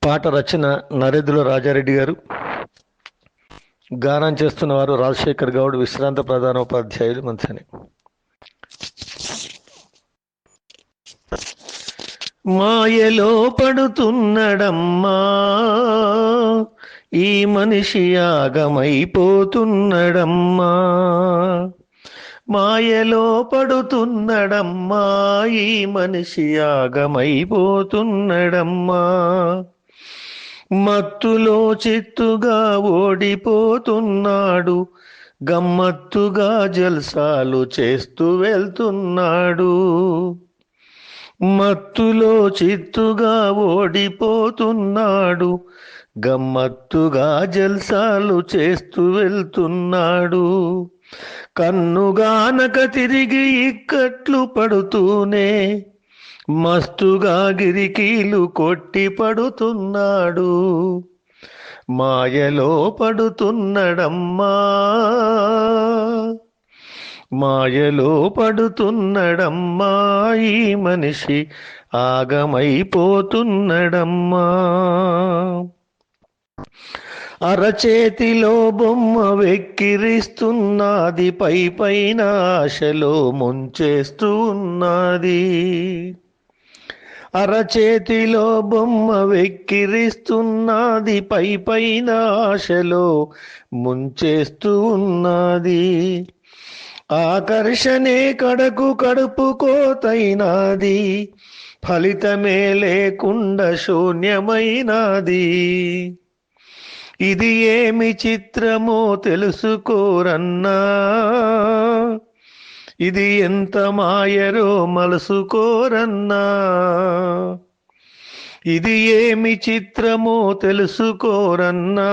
పాట రచన నరేంద్ర రాజారెడ్డి గారు. గానం చేస్తున్నవారు రాజశేఖర్ గౌడ్, విశ్రాంత ప్రధానోపాధ్యాయులు, మంచని. మాయలో పడుతున్నడమ్మా ఈ మనిషి, ఆగమైపోతున్నడమ్మా. మాయలో పడుతున్నడమ్మా ఈ మనిషి, ఆగమైపోతున్నడమ్మా. మత్తులో చిత్తుగా ఓడిపోతున్నాడు, గమ్మత్తుగా జల్సాలు చేస్తూ వెళ్తున్నాడు. మత్తులో చిత్తుగా ఓడిపోతున్నాడు, గమ్మత్తుగా జల్సాలు చేస్తూ వెళ్తున్నాడు. కన్నుగానక తిరిగి ఇక్కట్లు పడుతూనే మస్తుగా గిరికీలు కొట్టి పడుతున్నాడు. మాయలో పడుతున్నడమ్మా, మాయలో పడుతున్నడమ్మా ఈ మనిషి, ఆగమైపోతున్నడమ్మా. అరచేతిలో బొమ్మ వెక్కిరిస్తున్నది, పై పైన ఆశలో ముంచేస్తూ ఉన్నది. అరచేతిలో బొమ్మ వెక్కిరిస్తున్నది, పై పైన ఆశలో ముంచేస్తూ ఉన్నది. ఆకర్షణే కడకు కడుపు కోతైనది, ఫలితమే లేకుండా శూన్యమైనది. ఇది ఏమి చిత్రమో తెలుసుకోరన్నా, ఇది ఎంత మాయరో మలుసుకోరన్నా. ఇది ఏమి చిత్రమో తెలుసుకోరన్నా,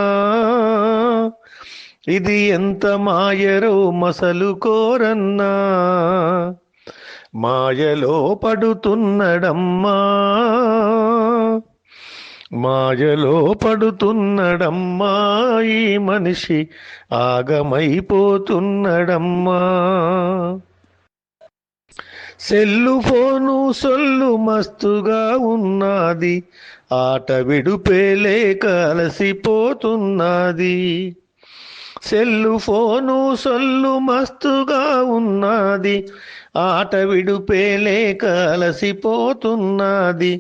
ఇది ఎంత మాయరో మసలుకోరన్నా. మాయలో పడుతున్నడమ్మా, మాయలో పడుతున్నడమ్మా ఈ మనిషి, ఆగమైపోతున్నడమ్మా. సెల్లు ఫోను సొల్లు మస్తుగా ఉన్నది, ఆట విడుపేలేక అలసిపోతున్నది. సెల్లు ఫోను సొల్లు మస్తుగా ఉన్నది, ఆట విడుపేలేక అలసిపోతున్నది.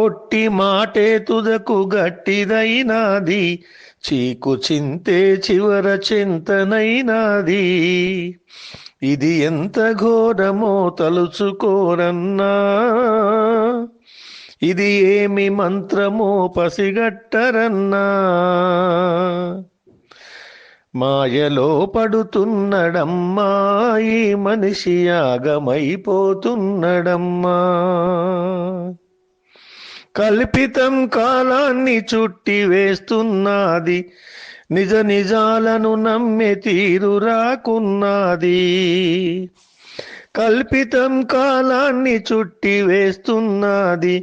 ఒట్టి మాటే తుదకు గట్టిదైనది, చీకు చింతే చివర చింతనైనది. ఇది ఎంత ఘోరమో తలుచుకోరన్నా, ఇది ఏమి మంత్రమో పసిగట్టరన్నా. మాయలో పడుతున్నడమ్మా ఈ మనిషి, ఆగమైపోతున్నడమ్మా. కల్పితం కాలాన్ని చుట్టి వేస్తున్నది, నిజ నిజాలను నమ్మే తీరు రాకున్నది. కల్పితం కాలాన్ని చుట్టి వేస్తున్నది,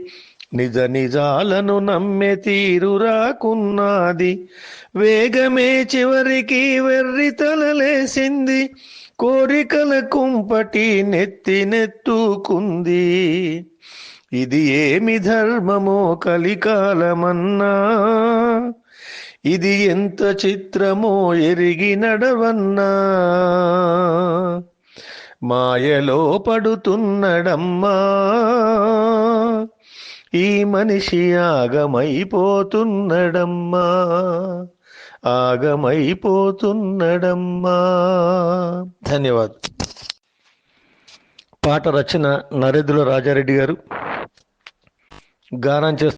నిజ నిజాలను నమ్మే తీరు రాకున్నది. వేగమే చివరికి వెర్రి తలలేసింది, కోరికల కుంపటి నెత్తుకుంది. ఇది ఏమి ధర్మమో కలికాలమన్నా, ఇది ఎంత చిత్రమో ఎరిగి నడవన్నా. మాయలో పడుతున్నడమ్మా ఈ మనిషి, ఆగమైపోతున్నడమ్మా, ఆగమైపోతున్నడమ్మా. ధన్యవాదాలు. పాట రచన నరేంద్ర రాజారెడ్డి గారు. గానం చేస్తున్న